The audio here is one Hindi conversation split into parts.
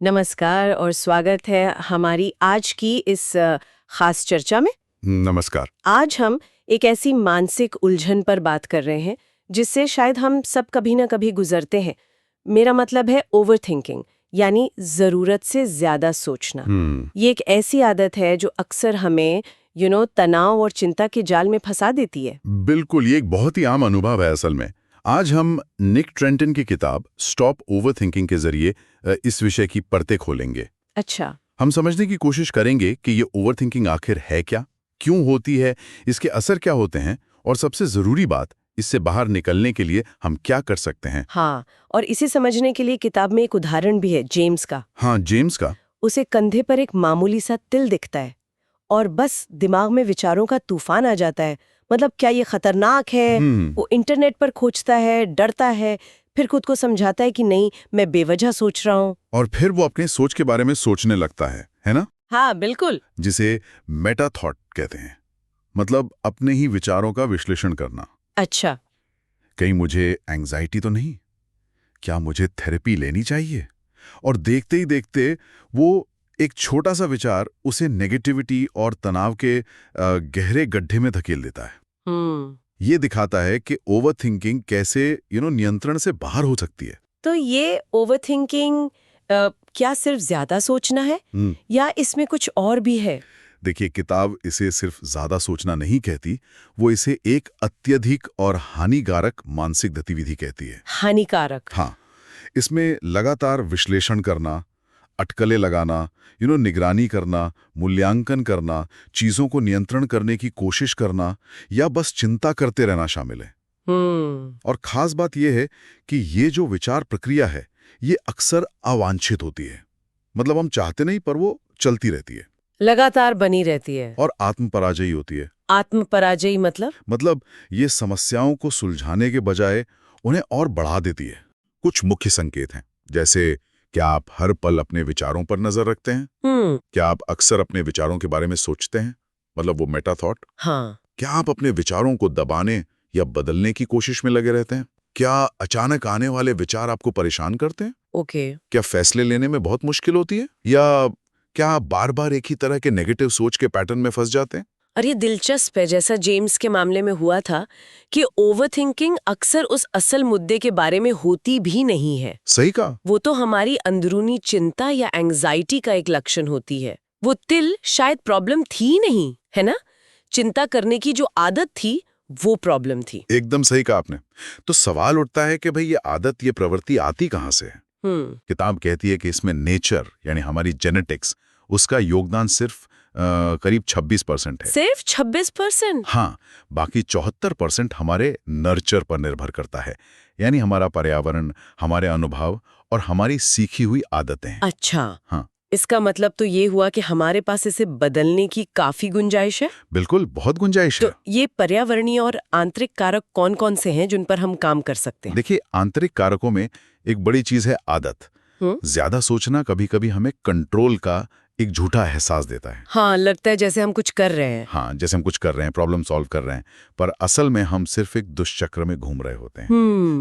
नमस्कार और स्वागत है हमारी आज की इस खास चर्चा में। नमस्कार। आज हम एक ऐसी मानसिक उलझन पर बात कर रहे हैं जिससे शायद हम सब कभी ना कभी गुजरते हैं। मेरा मतलब है ओवरथिंकिंग, यानी जरूरत से ज्यादा सोचना। ये एक ऐसी आदत है जो अक्सर हमें तनाव और चिंता के जाल में फंसा देती है। बिल्कुल, ये एक बहुत ही आम अनुभव है असल में। आज हम निक ट्रेंटन की किताब स्टॉप ओवरथिंकिंग के जरिए इस विषय की परतें खोलेंगे। अच्छा। हम समझने की कोशिश करेंगे कि ये ओवरथिंकिंग आखिर है क्या, क्यों होती है, इसके असर क्या होते हैं और सबसे जरूरी बात, इससे बाहर निकलने के लिए हम क्या कर सकते हैं। हाँ, और इसे समझने के लिए किताब में एक उदाहरण भी है, जेम्स का। हाँ, जेम्स का। उसे कंधे पर एक मामूली सा तिल दिखता है और बस दिमाग में विचारों का तूफान आ जाता है। मतलब क्या ये खतरनाक है? वो इंटरनेट पर खोजता है, डरता है, फिर खुद को समझाता है कि नहीं, मैं बेवजह सोच रहा हूँ। और फिर वो अपने सोच के बारे में सोचने लगता है ना? हाँ, बिल्कुल। जिसे मेटा थॉट कहते हैं, मतलब अपने ही विचारों का विश्लेषण करना। अच्छा। कहीं मुझे एंग्जाइटी तो नहीं? क्या मुझे थेरेपी लेनी चाहिए? और देखते ही देखते वो एक छोटा सा विचार उसे नेगेटिविटी और तनाव के गहरे गड्ढे में धकेल देता है। हम्म। ये दिखाता है कि ओवरथिंकिंग कैसे नियंत्रण से बाहर हो सकती है। तो ये ओवरथिंकिंग क्या सिर्फ ज्यादा सोचना है या इसमें कुछ और भी है? देखिए, किताब इसे सिर्फ ज्यादा सोचना नहीं कहती, वो इसे एक अत्यधिक और हानिकारक मानसिक गतिविधि कहती है। हानिकारक? हाँ, इसमें लगातार विश्लेषण करना, अटकलें लगाना, निगरानी करना, मूल्यांकन करना, चीजों को नियंत्रण करने की कोशिश करना या बस चिंता करते रहना शामिल है। और खास बात यह है कि ये जो विचार प्रक्रिया है, ये अक्सर अवांछित होती है। मतलब हम चाहते नहीं, पर वो चलती रहती है, लगातार बनी रहती है। और आत्मपराजयी होती है। आत्मपराजयी मतलब ये समस्याओं को सुलझाने के बजाय उन्हें और बढ़ा देती है। कुछ मुख्य संकेत हैं, जैसे क्या आप हर पल अपने विचारों पर नजर रखते हैं? क्या आप अक्सर अपने विचारों के बारे में सोचते हैं, मतलब वो मेटा थॉट? हाँ। क्या आप अपने विचारों को दबाने या बदलने की कोशिश में लगे रहते हैं? क्या अचानक आने वाले विचार आपको परेशान करते हैं? ओके। क्या फैसले लेने में बहुत मुश्किल होती है? या क्या आप बार-बार एक ही तरह के नेगेटिव सोच के पैटर्न में फंस जाते हैं? और ये दिलचस्प है, जैसा जेम्स के मामले में हुआ था कि ओवरथिंकिंग अक्सर उस असल मुद्दे के बारे में होती भी नहीं है। सही कहा। वो तो हमारी अंदरूनी चिंता या एंग्जाइटी का एक लक्षण होती है। वो तिल शायद प्रॉब्लम थी नहीं, है ना? चिंता करने की जो आदत थी, वो प्रॉब्लम थी। एकदम सही कहा आपने। तो सवाल उठता है कि भाई ये आदत, ये प्रवृत्ति आती कहाँ से है? किताब कहती है कि इसमें नेचर यानी हमारी जेनेटिक्स, उसका योगदान सिर्फ करीब 26% है। सिर्फ 26%? हाँ, बाकी 74% हमारे नर्चर पर निर्भर करता है, यानी हमारा पर्यावरण, हमारे अनुभव और हमारी सीखी हुई आदतें। अच्छा। हाँ, इसका मतलब तो ये हुआ कि हमारे पास इसे बदलने की काफी गुंजाइश है। बिल्कुल, बहुत गुंजाइश तो है। ये पर्यावरणीय और आंतरिक कारक कौन-कौन से हैं जिन पर हम काम कर सकते हैं? देखिए, आंतरिक कारकों में एक बड़ी चीज है आदत। ज्यादा सोचना कभी-कभी हमें कंट्रोल का एक झूठा एहसास देता है। हाँ, लगता है जैसे हम कुछ कर रहे हैं। हाँ, जैसे हम कुछ कर रहे हैं, प्रॉब्लम सॉल्व कर रहे हैं, पर असल में हम सिर्फ एक दुष्चक्र में घूम रहे होते हैं।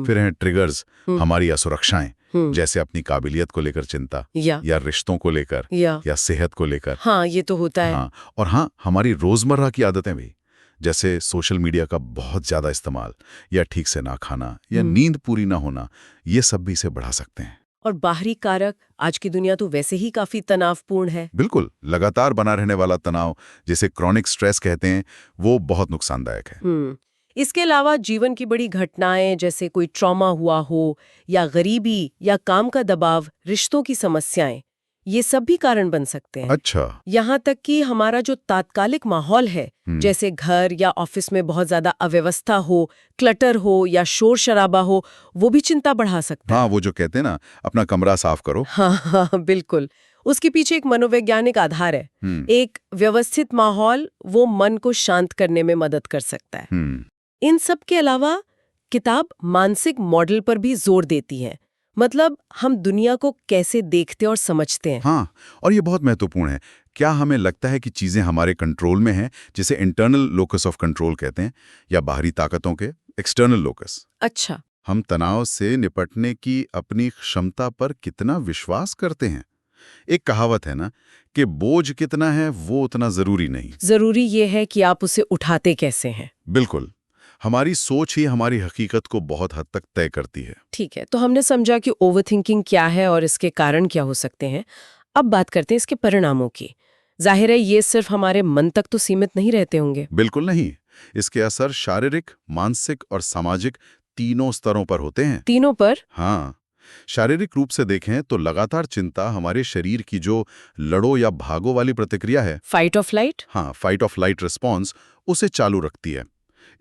फिर हैं ट्रिगर्स, हमारी असुरक्षाएं, जैसे अपनी काबिलियत को लेकर चिंता, या रिश्तों को लेकर, या सेहत को लेकर। हाँ, ये तो होता है। हाँ, और हाँ, हमारी रोजमर्रा की आदतें भी, जैसे सोशल मीडिया का बहुत ज्यादा इस्तेमाल, या ठीक से ना खाना, या नींद पूरी ना होना, ये सब भी इसे बढ़ा सकते हैं। और बाहरी कारक, आज की दुनिया तो वैसे ही काफी तनावपूर्ण है। बिल्कुल, लगातार बना रहने वाला तनाव, जिसे क्रॉनिक स्ट्रेस कहते हैं, वो बहुत नुकसानदायक है। इसके अलावा जीवन की बड़ी घटनाएं, जैसे कोई ट्रॉमा हुआ हो, या गरीबी, या काम का दबाव, रिश्तों की समस्याएं, ये सब भी कारण बन सकते हैं। अच्छा। यहाँ तक कि हमारा जो तात्कालिक माहौल है, जैसे घर या ऑफिस में बहुत ज्यादा अव्यवस्था हो, क्लटर हो या शोर शराबा हो, वो भी चिंता बढ़ा सकता है। हाँ, वो जो कहते हैं ना, अपना कमरा साफ करो। हाँ हाँ, बिल्कुल। उसके पीछे एक मनोवैज्ञानिक आधार है। एक व्यवस्थित माहौल वो मन को शांत करने में मदद कर सकता है। इन सब के अलावा किताब मानसिक मॉडल पर भी जोर देती है। मतलब हम दुनिया को कैसे देखते और समझते हैं। हाँ, और ये बहुत महत्वपूर्ण है। क्या हमें लगता है कि चीजें हमारे कंट्रोल में हैं, जिसे इंटरनल लोकस ऑफ कंट्रोल कहते हैं, या बाहरी ताकतों के एक्सटर्नल लोकस? अच्छा। हम तनाव से निपटने की अपनी क्षमता पर कितना विश्वास करते हैं, एक कहावत है ना कि बोझ कितना है वो उतना जरूरी नहीं। जरूरी ये है कि आप उसे उठाते कैसे हैं। बिल्कुल। हमारी सोच ही हमारी हकीकत को बहुत हद तक तय करती है। ठीक है, तो हमने समझा कि ओवरथिंकिंग क्या है और इसके कारण क्या हो सकते हैं। अब बात करते हैं इसके परिणामों की। जाहिर है ये सिर्फ हमारे मन तक तो सीमित नहीं रहते होंगे। बिल्कुल नहीं। इसके असर शारीरिक, मानसिक और सामाजिक तीनों स्तरों पर होते हैं। तीनों पर? हाँ, शारीरिक रूप से देखें तो लगातार चिंता हमारे शरीर की जो लड़ो या भागो वाली प्रतिक्रिया है, फाइट और फ्लाइट? हाँ, फाइट ऑफ लाइट रिस्पॉन्स, उसे चालू रखती है।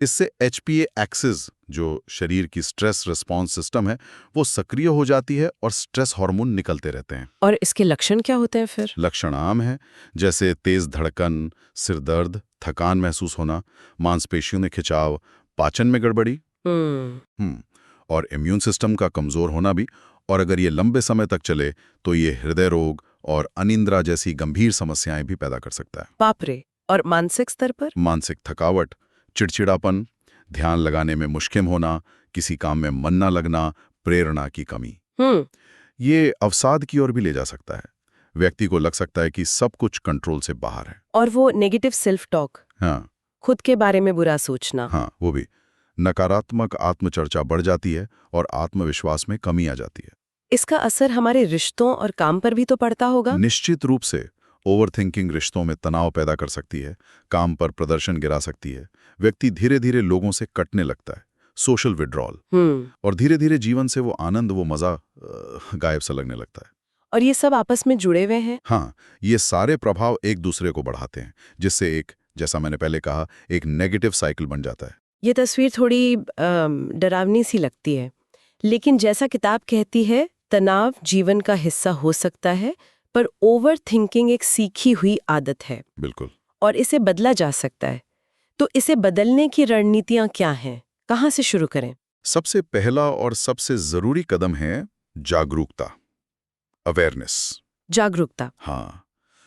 इससे HPA एक्सिस, जो शरीर की स्ट्रेस रिस्पॉन्स सिस्टम है, वो सक्रिय हो जाती है और स्ट्रेस हार्मोन निकलते रहते हैं। और इसके लक्षण क्या होते हैं फिर? लक्षण आम है, जैसे तेज धड़कन, सिर दर्द, थकान महसूस होना, मांसपेशियों में खिंचाव, पाचन में गड़बड़ी, और इम्यून सिस्टम का कमजोर होना भी। और अगर ये लंबे समय तक चले तो ये हृदय रोग और अनिद्रा जैसी गंभीर समस्याएं भी पैदा कर सकता है। बाप रे। और मानसिक स्तर पर? मानसिक थकावट, चिड़चिड़ापन, ध्यान लगाने में मुश्किल होना, किसी काम में मन न लगना, प्रेरणा की कमी। ये अवसाद की ओर भी ले जा सकता है। व्यक्ति को लग सकता है कि सब कुछ कंट्रोल से बाहर है। और वो नेगेटिव सेल्फ टॉक, हाँ, खुद के बारे में बुरा सोचना। हाँ, वो भी। नकारात्मक आत्मचर्चा बढ़ जाती है और आत्मविश्वास में कमी आ जाती है। इसका असर हमारे रिश्तों और काम पर भी तो पड़ता होगा। निश्चित रूप से। ओवरथिंकिंग रिश्तों में तनाव पैदा कर सकती है, काम पर प्रदर्शन गिरा सकती है, व्यक्ति धीरे धीरे लोगों से कटने लगता है, सोशल विड्रॉल, और धीरे धीरे जीवन से वो आनंद, वो मजा गायब सा लगने लगता है। और ये सब आपस में जुड़े हुए हैं। हाँ, ये सारे प्रभाव एक दूसरे को बढ़ाते हैं, जिससे एक, जैसा मैंने पहले कहा, एक नेगेटिव साइकिल बन जाता है। ये तस्वीर थोड़ी डरावनी सी लगती है, लेकिन जैसा किताब कहती है, तनाव जीवन का हिस्सा हो सकता है, पर ओवर थिंकिंग एक सीखी हुई आदत है। बिल्कुल। और इसे बदला जा सकता है। तो इसे बदलने की रणनीतियां क्या हैं? कहाँ से शुरू करें? सबसे पहला और सबसे जरूरी कदम है जागरूकता, अवेयरनेस। जागरूकता। हाँ,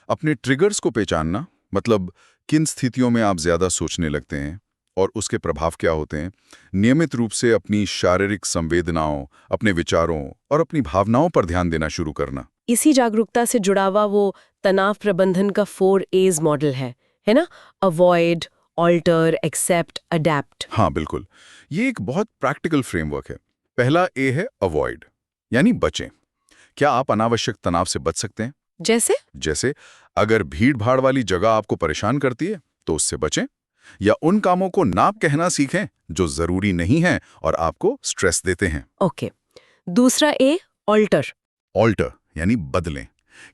अपने ट्रिगर्स को पहचानना, मतलब किन स्थितियों में आप ज्यादा सोचने लगते हैं और उसके प्रभाव क्या होते हैं। नियमित रूप से अपनी शारीरिक संवेदनाओं, अपने विचारों और अपनी भावनाओं पर ध्यान देना शुरू करना। इसी जागरूकता से जुड़ा हुआ वो तनाव प्रबंधन का 4 A's मॉडल है ना? Avoid, alter, accept, adapt. हाँ, बिल्कुल। ये एक बहुत प्रैक्टिकल फ्रेमवर्क है। पहला ए है अवॉइड, यानी बचें। क्या आप अनावश्यक तनाव से बच सकते हैं? जैसे अगर भीड़-भाड़ वाली जगह आपको परेशान करती है तो उससे बचें, या उन कामों को ना कहना सीखें जो जरूरी नहीं है और आपको स्ट्रेस देते हैं। ओके। दूसरा ए, ऑल्टर। ऑल्टर यानी बदलें।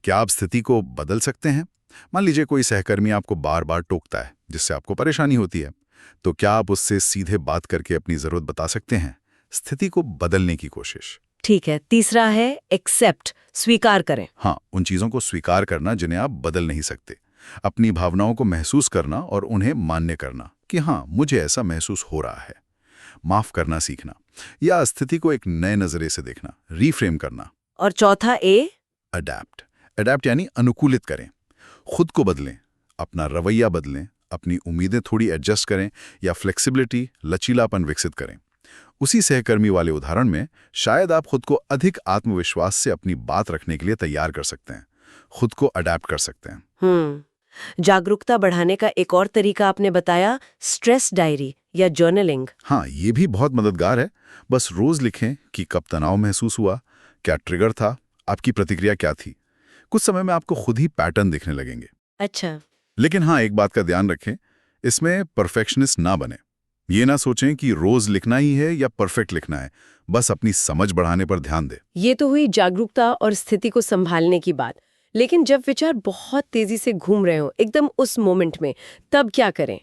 क्या आप स्थिति को बदल सकते हैं? मान लीजिए कोई सहकर्मी आपको बार-बार टोकता है, जिससे आपको परेशानी होती है, तो क्या आप उससे सीधे बात करके अपनी जरूरत बता सकते हैं? स्थिति को बदलने की कोशिश। ठीक है। तीसरा है एक्सेप्ट, स्वीकार करें। हाँ, उन चीजों को स्वीकार करना जिन्हें आप बदल नहीं सकते। अपनी भावनाओं को महसूस करना और उन्हें मान्य करना कि हाँ, मुझे ऐसा महसूस हो रहा है। माफ करना सीखना, या स्थिति को एक नए नजरिए से देखना, रीफ्रेम करना। और चौथा ए, अडैप्ट। अडैप्ट यानी अनुकूलित करें। खुद को बदलें, अपना रवैया बदलें, अपनी उम्मीदें थोड़ी एडजस्ट करें, या फ्लेक्सिबिलिटी, लचीलापन विकसित करें। उसी सहकर्मी वाले उदाहरण में शायद आप खुद को अधिक आत्मविश्वास से अपनी बात रखने के लिए तैयार कर सकते हैं, खुद को अडैप्ट कर सकते हैं। जागरूकता बढ़ाने का एक और तरीका आपने बताया, स्ट्रेस डायरी या जर्नलिंग। हाँ, ये भी बहुत मददगार है। बस रोज लिखें कि कब तनाव महसूस हुआ, क्या ट्रिगर था, आपकी प्रतिक्रिया क्या थी। कुछ समय में आपको खुद ही पैटर्न दिखने लगेंगे। अच्छा। लेकिन हाँ, एक बात का ध्यान रखें, इसमें परफेक्शनिस्ट ना बने। ये ना सोचें कि रोज लिखना ही है या परफेक्ट लिखना है, बस अपनी समझ बढ़ाने पर ध्यान दें। ये तो हुई जागरूकता और स्थिति को संभालने की बात। लेकिन जब विचार बहुत तेजी से घूम रहे हो, एकदम उस मोमेंट में, तब क्या करें?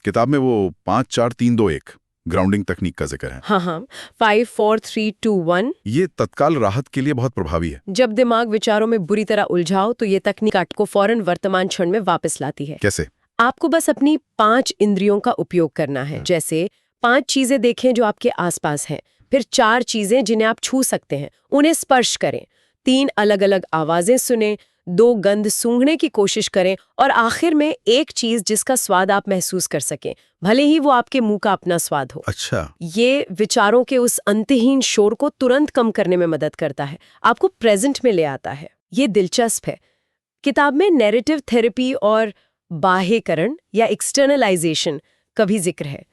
किताब में वो 5 4 3 2 1 ग्राउंडिंग तकनीक का जिक्र है। हाँ, 5 4 3 2 1। ये तत्काल राहत के लिए बहुत प्रभावी है। जब दिमाग विचारों में बुरी तरह उलझाओ तो ये तकनीक आपको फौरन वर्तमान क्षण में वापस लाती है। कैसे? आपको बस अपनी 5 इंद्रियों का उपयोग करना है। जैसे 5 चीजें देखें जो आपके आसपास हैं, फिर 4 चीजें जिन्हें आप छू सकते हैं, उन्हें स्पर्श करें, 3 अलग-अलग आवाजें सुनें, 2 गंध सूंघने की कोशिश करें, और आखिर में एक चीज जिसका स्वाद आप महसूस कर सकें, भले ही वो आपके मुंह का अपना स्वाद हो। अच्छा। ये विचारों के उस अंतहीन शोर को तुरंत कम करने में मदद करता है, आपको प्रेजेंट में ले आता है। ये दिलचस्प है। किताब में नैरेटिव थेरेपी और बाह्यकरण या एक्सटर्नलाइजेशन का भी जिक्र है।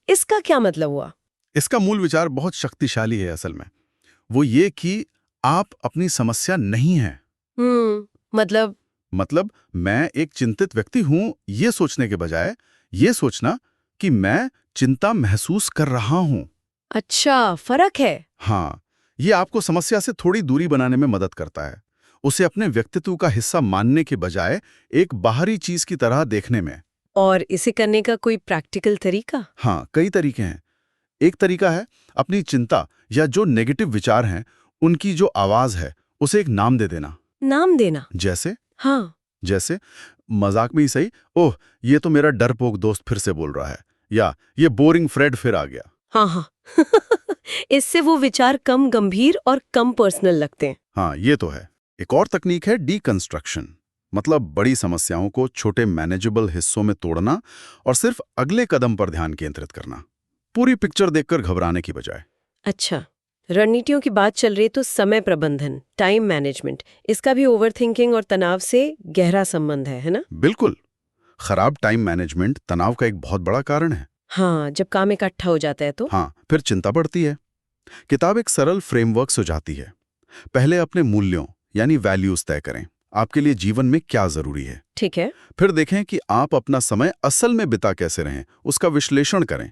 इसका क्या मतलब हुआ? इसका मूल विचार बहुत शक्तिशाली है असल में। वो ये कि आप अपनी समस्या नहीं हैं। मतलब मैं एक चिंतित व्यक्ति हूं, ये सोचने के बजाय ये सोचना कि मैं चिंता महसूस कर रहा हूं। अच्छा, फर्क है। हाँ, ये आपको समस्या से थोड़ी दूरी बनाने में मदद करता है, उसे अपने व्यक्तित्व का हिस्सा मानने के बजाय एक बाहरी चीज की तरह देखने में। और इसे करने का कोई प्रैक्टिकल तरीका? हाँ, कई तरीके हैं। एक तरीका है अपनी चिंता या जो नेगेटिव विचार हैं, उनकी जो आवाज है, उसे एक नाम दे देना। नाम देना? जैसे? हाँ। जैसे मजाक में ही सही, ओह ये तो मेरा डरपोक दोस्त फिर से बोल रहा है, या ये बोरिंग फ्रेड फिर आ गया। हाँ। इससे वो विचार कम गंभीर और कम पर्सनल लगते हैं। हाँ, ये तो है। एक और तकनीक है डीकंस्ट्रक्शन, मतलब बड़ी समस्याओं को छोटे मैनेजेबल हिस्सों में तोड़ना और सिर्फ अगले कदम पर ध्यान केंद्रित करना, पूरी पिक्चर देखकर घबराने की बजाय। अच्छा, रणनीतियों की बात चल रही तो समय प्रबंधन, टाइम मैनेजमेंट, इसका भी ओवरथिंकिंग और तनाव से गहरा संबंध है ना? बिल्कुल। खराब टाइम मैनेजमेंट तनाव का एक बहुत बड़ा कारण है। हाँ, जब काम इकट्ठा हो जाता है तो? हाँ, फिर चिंता बढ़ती है। किताब एक सरल फ्रेमवर्क सुझाती है। पहले अपने मूल्यों यानी वैल्यूज तय करें, आपके लिए जीवन में क्या जरूरी है। ठीक है। फिर देखें कि आप अपना समय असल में बिता कैसे रहें, उसका विश्लेषण करें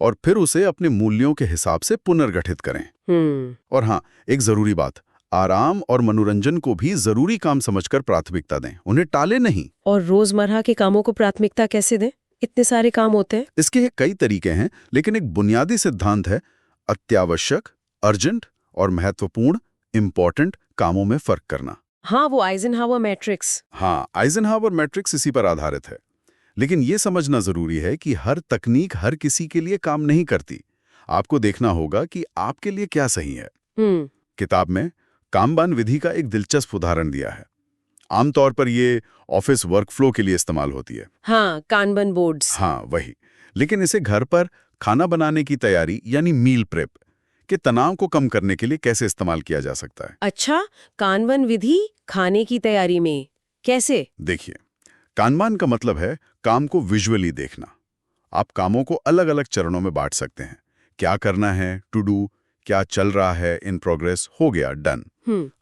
और फिर उसे अपने मूल्यों के हिसाब से पुनर्गठित करें। और हाँ, एक जरूरी बात, आराम और मनोरंजन को भी जरूरी काम समझकर प्राथमिकता दें, उन्हें टाले नहीं। और रोजमर्रा के कामों को प्राथमिकता कैसे दें? इतने सारे काम होते हैं। इसके कई तरीके हैं, लेकिन एक बुनियादी सिद्धांत है, अत्यावश्यक, अर्जेंट और महत्वपूर्ण, इंपॉर्टेंट कामों में फर्क करना। हाँ, वो आइजनहावर मैट्रिक्स। हाँ, आइजनहावर मैट्रिक्स इसी पर आधारित है। लेकिन यह समझना जरूरी है कि हर तकनीक हर किसी के लिए काम नहीं करती। आपको देखना होगा कि आपके लिए क्या सही है। किताब में कामबान विधि का एक दिलचस्प उदाहरण दिया है। आमतौर पर ये ऑफिस वर्कफ्लो के लिए इस्तेमाल होती है। हाँ, कानबन बोर्ड्स। हाँ, वही। लेकिन इसे घर पर खाना बनाने की तैयारी यानी मील प्रेप के तनाव को कम करने के लिए कैसे इस्तेमाल किया जा सकता है? अच्छा, कानबन विधि खाने की तैयारी में कैसे? देखिए, कानबान का मतलब है काम को विजुअली देखना। आप कामों को अलग अलग चरणों में बांट सकते हैं। क्या करना है, टू डू, क्या चल रहा है, इन प्रोग्रेस, हो गया, डन।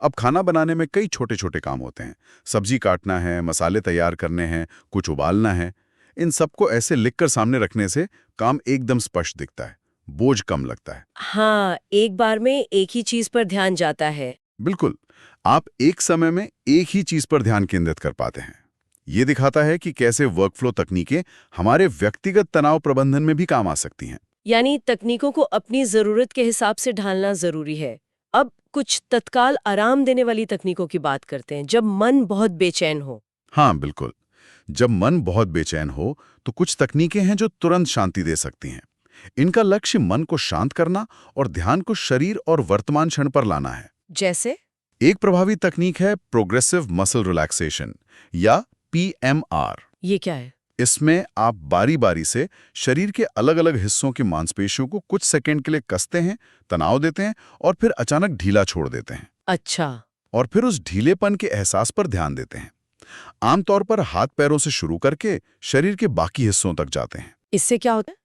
अब खाना बनाने में कई छोटे छोटे काम होते हैं। सब्जी काटना है, मसाले तैयार करने हैं, कुछ उबालना है। इन सबको ऐसे लिखकर सामने रखने से काम एकदम स्पष्ट दिखता है, बोझ कम लगता है। हाँ, एक बार में एक ही चीज पर ध्यान जाता है। बिल्कुल, आप एक समय में एक ही चीज पर ध्यान केंद्रित कर पाते हैं। ये दिखाता है कि कैसे वर्कफ्लो तकनीकें हमारे व्यक्तिगत तनाव प्रबंधन में भी काम आ सकती हैं। यानी तकनीकों को अपनी जरूरत के हिसाब से ढालना जरूरी है। अब कुछ तत्काल आराम देने वाली तकनीकों की बात करते हैं, जब मन बहुत बेचैन हो। हाँ, बिल्कुल। जब मन बहुत बेचैन हो तो कुछ तकनीकें हैं जो तुरंत शांति दे सकती हैं। इनका लक्ष्य मन को शांत करना और ध्यान को शरीर और वर्तमान क्षण पर लाना है। जैसे? एक प्रभावी तकनीक है प्रोग्रेसिव मसल रिलैक्सेशन या PMR। ये क्या है? इसमें आप बारी बारी से शरीर के अलग अलग हिस्सों की मांसपेशियों को कुछ सेकंड के लिए कसते हैं, तनाव देते हैं और फिर अचानक ढीला छोड़ देते हैं। अच्छा। और फिर उस ढीलेपन के एहसास पर ध्यान देते हैं। आमतौर पर हाथ पैरों से शुरू करके शरीर के बाकी हिस्सों तक जाते हैं। इससे क्या होता है?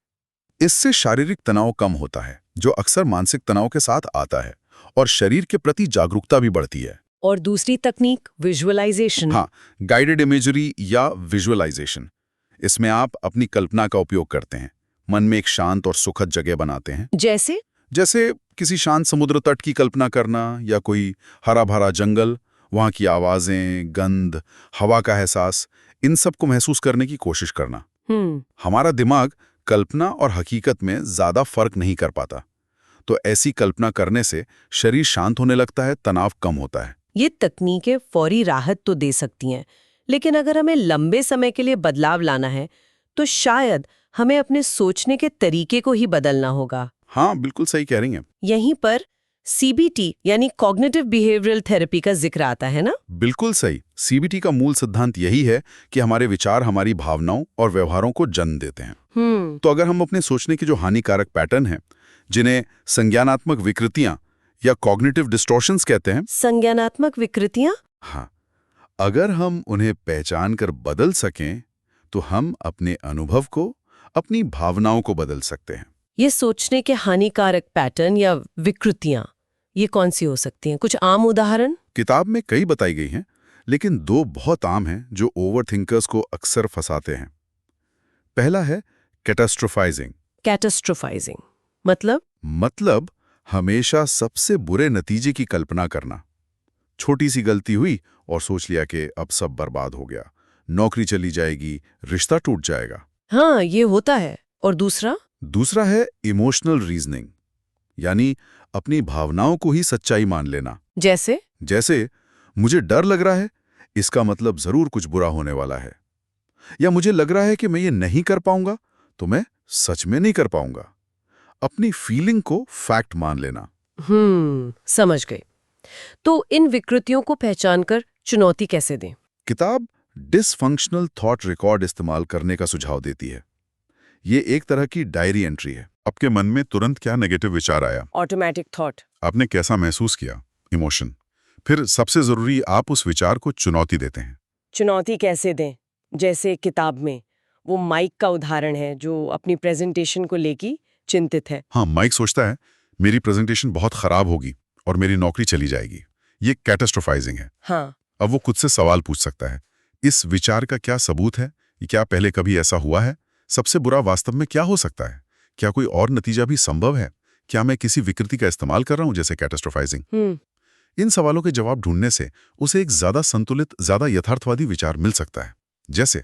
इससे शारीरिक तनाव कम होता है, जो अक्सर मानसिक तनाव के साथ आता है, और शरीर के प्रति जागरूकता भी बढ़ती है। और दूसरी तकनीक विजुअलाइजेशन। हाँ, गाइडेड इमेजरी या विजुअलाइजेशन। इसमें आप अपनी कल्पना का उपयोग करते हैं, मन में एक शांत और सुखद जगह बनाते हैं। जैसे किसी शांत समुद्र तट की कल्पना करना या कोई हरा भरा जंगल, वहां की आवाजें, गंध, हवा का एहसास, इन सब को महसूस करने की कोशिश करना। हमारा दिमाग कल्पना और हकीकत में ज्यादा फर्क नहीं कर पाता, तो ऐसी कल्पना करने से शरीर शांत होने लगता है, तनाव कम होता है। ये तकनीकें फौरी राहत तो दे सकती हैं, लेकिन अगर हमें लंबे समय के लिए बदलाव लाना है तो शायद हमें अपने सोचने के तरीके को ही बदलना होगा। हाँ, बिल्कुल सही कह रही हैं। यहीं पर CBT यानी कॉग्निटिव बिहेवियरल थेरेपी का जिक्र आता है ना? बिल्कुल सही। CBT का मूल सिद्धांत यही है कि हमारे विचार हमारी भावनाओं और व्यवहारों को जन्म देते हैं। तो अगर हम अपने सोचने की जो हानिकारक पैटर्न है, जिन्हें संज्ञानात्मक विकृतियां या कॉग्निटिव डिस्टॉर्शंस कहते हैं। संज्ञानात्मक विकृतियां? हाँ, अगर हम उन्हें पहचान कर बदल सकें तो हम अपने अनुभव को, अपनी भावनाओं को बदल सकते हैं। ये सोचने के हानिकारक पैटर्न या विकृतियां, ये कौन सी हो सकती हैं? कुछ आम उदाहरण? किताब में कई बताई गई हैं, लेकिन दो बहुत आम हैं जो ओवरथिंकर्स को अक्सर फंसाते हैं। पहला है कैटास्ट्रोफाइजिंग। कैटास्ट्रोफाइजिंग मतलब हमेशा सबसे बुरे नतीजे की कल्पना करना। छोटी सी गलती हुई और सोच लिया कि अब सब बर्बाद हो गया, नौकरी चली जाएगी, रिश्ता टूट जाएगा। हाँ, ये होता है। और दूसरा है इमोशनल रीजनिंग, यानी अपनी भावनाओं को ही सच्चाई मान लेना। जैसे मुझे डर लग रहा है, इसका मतलब जरूर कुछ बुरा होने वाला है। या मुझे लग रहा है कि मैं ये नहीं कर पाऊंगा, तो मैं सच में नहीं कर पाऊंगा। अपनी फीलिंग को फैक्ट मान लेना। समझ गई। तो इन विकृतियों को पहचानकर चुनौती कैसे दें? किताब डिसफंक्शनल थॉट रिकॉर्ड इस्तेमाल करने का सुझाव देती है। ये एक तरह की डायरी एंट्री है। आपके मन में तुरंत क्या नेगेटिव विचार आया? Automatic thought. आपने कैसा महसूस किया? इमोशन। फिर सबसे जरूरी, आप उस विचार को चुनौती देते हैं। चुनौती कैसे दें? जैसे किताब में वो माइक का उदाहरण है जो अपनी प्रेजेंटेशन को लेकर चिंतित है। हाँ, माइक सोचता है मेरी प्रेजेंटेशन बहुत खराब होगी और मेरी नौकरी चली जाएगी। ये कैटास्ट्रोफाइजिंग है। हाँ। अब वो खुद से सवाल पूछ सकता है, इस विचार का क्या सबूत है? क्या पहले कभी ऐसा हुआ है? सबसे बुरा वास्तव में क्या हो सकता है? क्या कोई और नतीजा भी संभव है? क्या मैं किसी विकृति का इस्तेमाल कर रहा हूं, जैसे कैटास्ट्रोफाइजिंग? इन सवालों के जवाब ढूंढने से उसे एक ज्यादा संतुलित, ज्यादा यथार्थवादी विचार मिल सकता है। जैसे,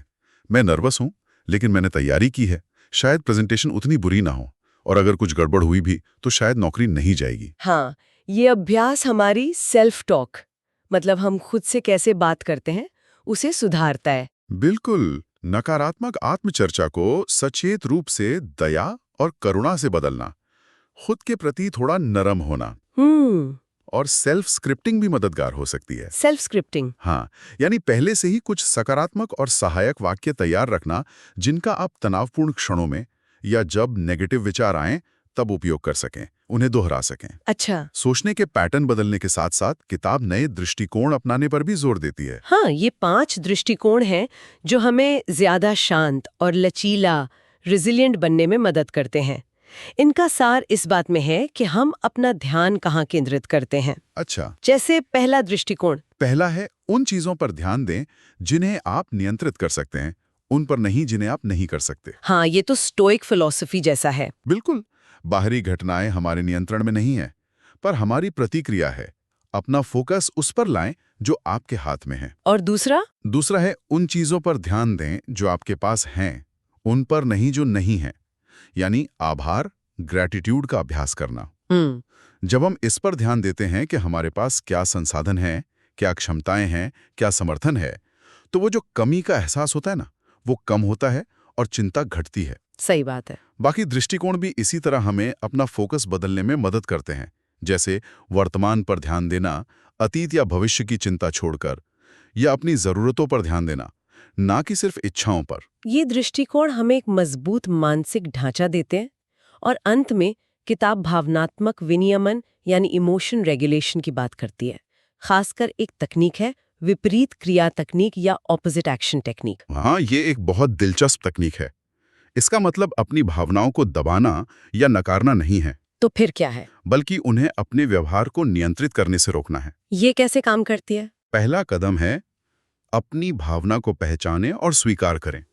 मैं नर्वस हूं, लेकिन मैंने तैयारी की है, शायद प्रेजेंटेशन उतनी बुरी ना हो, और अगर कुछ गड़बड़ हुई भी तो शायद नौकरी नहीं जाएगी। हाँ, ये अभ्यास हमारी सेल्फ टॉक, मतलब हम खुद से कैसे बात करते हैं, उसे सुधारता है। बिल्कुल। नकारात्मक आत्मचर्चा को सचेत रूप से दया और करुणा से बदलना, खुद के प्रति थोड़ा नरम होना। और सेल्फ स्क्रिप्टिंग भी मददगार हो सकती है। Self scripting? हाँ, यानी पहले से ही कुछ सकारात्मक और सहायक वाक्य तैयार रखना, जिनका आप तनावपूर्ण क्षणों में या जब नेगेटिव विचार आएं तब उपयोग कर सकें, उन्हें दोहरा सकें। अच्छा। सोचने के पैटर्न बदलने के साथ साथ किताब नए दृष्टिकोण अपनाने पर भी जोर देती है। हाँ, ये 5 दृष्टिकोण हैं जो हमें ज्यादा शांत और लचीला, रिजिलिएंट बनने में मदद करते हैं। इनका सार इस बात में है कि हम अपना ध्यान कहाँ केंद्रित करते हैं। अच्छा। जैसे पहला दृष्टिकोण, पहला है उन चीजों पर ध्यान दें जिन्हें आप नियंत्रित कर सकते हैं, उन पर नहीं जिन्हें आप नहीं कर सकते। हाँ, ये तो स्टोइक फिलॉसफी जैसा है। बिल्कुल। बाहरी घटनाएं हमारे नियंत्रण में नहीं है, पर हमारी प्रतिक्रिया है। अपना फोकस उस पर लाएं जो आपके हाथ में है। और दूसरा है उन चीजों पर ध्यान दें जो आपके पास हैं, उन पर नहीं जो नहीं है, यानी आभार, ग्रैटिट्यूड का अभ्यास करना। जब हम इस पर ध्यान देते हैं कि हमारे पास क्या संसाधन हैं, क्या क्षमताएं हैं, क्या समर्थन है, तो वो जो कमी का एहसास होता है ना, वो कम होता है और चिंता घटती है। सही बात है। बाकी दृष्टिकोण भी इसी तरह हमें अपना फोकस बदलने में मदद करते हैं, जैसे वर्तमान पर ध्यान देना, अतीत या भविष्य की चिंता छोड़कर, या अपनी जरूरतों पर ध्यान देना, ना कि सिर्फ इच्छाओं पर। ये दृष्टिकोण हमें एक मजबूत मानसिक ढांचा देते हैं। और अंत में किताब भावनात्मक विनियमन यानी इमोशन रेगुलेशन की बात करती है। खासकर एक तकनीक है, विपरीत क्रिया तकनीक या ऑपोजिट एक्शन टेक्निक। हाँ, ये एक बहुत दिलचस्प तकनीक है। इसका मतलब अपनी भावनाओं को दबाना या नकारना नहीं है। तो फिर क्या है? बल्कि उन्हें अपने व्यवहार को नियंत्रित करने से रोकना है। ये कैसे काम करती है? पहला कदम है अपनी भावना को पहचानें और स्वीकार करें।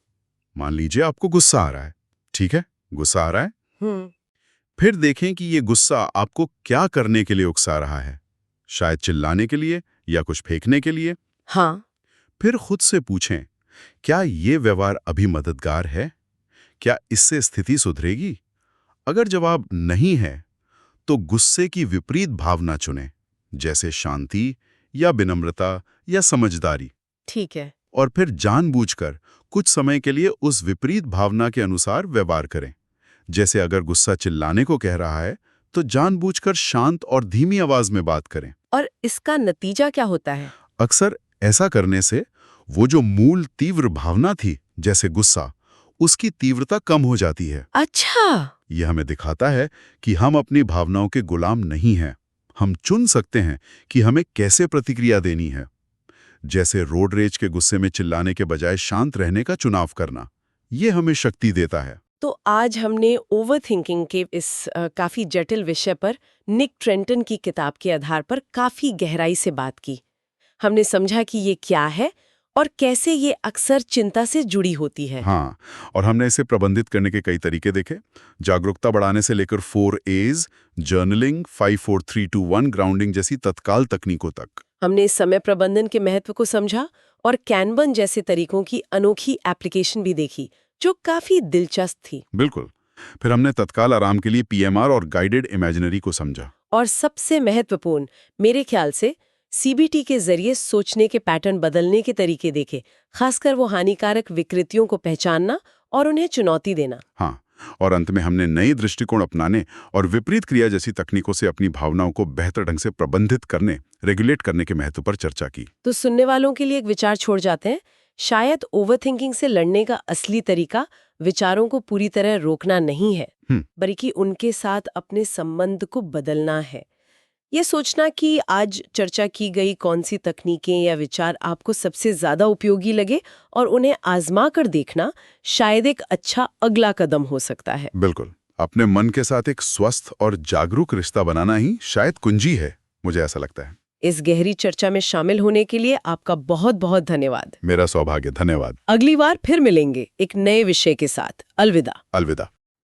मान लीजिए आपको गुस्सा आ रहा है। ठीक है, गुस्सा आ रहा है। फिर देखें कि ये गुस्सा आपको क्या करने के लिए उकसा रहा है। शायद चिल्लाने के लिए या कुछ फेंकने के लिए। हाँ। फिर खुद से पूछें, क्या ये व्यवहार अभी मददगार है? क्या इससे स्थिति सुधरेगी? अगर जवाब नहीं है, तो गुस्से की विपरीत भावना चुनें, जैसे शांति या विनम्रता या समझदारी। ठीक है। और फिर जानबूझकर कुछ समय के लिए उस विपरीत भावना के अनुसार व्यवहार करें। जैसे अगर गुस्सा चिल्लाने को कह रहा है, तो जानबूझकर शांत और धीमी आवाज में बात करें। और इसका नतीजा क्या होता है? अक्सर ऐसा करने से वो जो मूल तीव्र भावना थी, जैसे गुस्सा, उसकी तीव्रता कम हो जाती है। अच्छा। यह हमें दिखाता है कि हम अपनी भावनाओं के गुलाम नहीं हैं। हम चुन सकते हैं कि हमें कैसे प्रतिक्रिया देनी है। जैसे रोड रेज के गुस्से में चिल्लाने के बजाय शांत रहने का चुनाव करना, ये हमें शक्ति देता है। तो आज हमने ओवरथिंकिंग के इस काफी जटिल विषय पर निक ट्रेंटन की किताब के आधार पर काफी गहराई से बात की। हमने समझा कि ये क्या है और कैसे ये अक्सर चिंता से जुड़ी होती है। हाँ, और हमने इसे प्रबंधित करने के कई तरीके देखे, जागरूकता बढ़ाने से लेकर 4 A's, जर्नलिंग, 5, 4, 3, 2, 1 ग्राउंडिंग जैसी तत्काल तकनीकों तक। हमने समय प्रबंधन के महत्व को समझा और कैनबन जैसे तरीकों की अनोखी एप्लीकेशन भी देखी, जो काफी दिलचस्प थी। बिल्कुल। फिर हमने तत्काल आराम के लिए PMR और गाइडेड इमेजिनरी को समझा। और सबसे महत्वपूर्ण, मेरे ख्याल से CBT के जरिए सोचने के पैटर्न बदलने के तरीके देखे, खासकर वो हानिकारक विकृतियों को पहचानना और उन्हें चुनौती देना। हाँ, और अंत में हमने नए दृष्टिकोण अपनाने और विपरीत क्रिया जैसी तकनीकों से अपनी भावनाओं को बेहतर ढंग से प्रबंधित करने, रेगुलेट करने के महत्व पर चर्चा की। तो सुनने वालों के लिए एक विचार छोड़ जाते हैं, शायद ओवरथिंकिंग से लड़ने का असली तरीका विचारों को पूरी तरह रोकना नहीं है, बल्कि उनके साथ अपने संबंध को बदलना है। ये सोचना कि आज चर्चा की गई कौन सी तकनीकें या विचार आपको सबसे ज्यादा उपयोगी लगे और उन्हें आजमा कर देखना शायद एक अच्छा अगला कदम हो सकता है। बिल्कुल, अपने मन के साथ एक स्वस्थ और जागरूक रिश्ता बनाना ही शायद कुंजी है, मुझे ऐसा लगता है। इस गहरी चर्चा में शामिल होने के लिए आपका बहुत बहुत धन्यवाद। मेरा सौभाग्य, धन्यवाद। अगली बार फिर मिलेंगे एक नए विषय के साथ। अलविदा। अलविदा।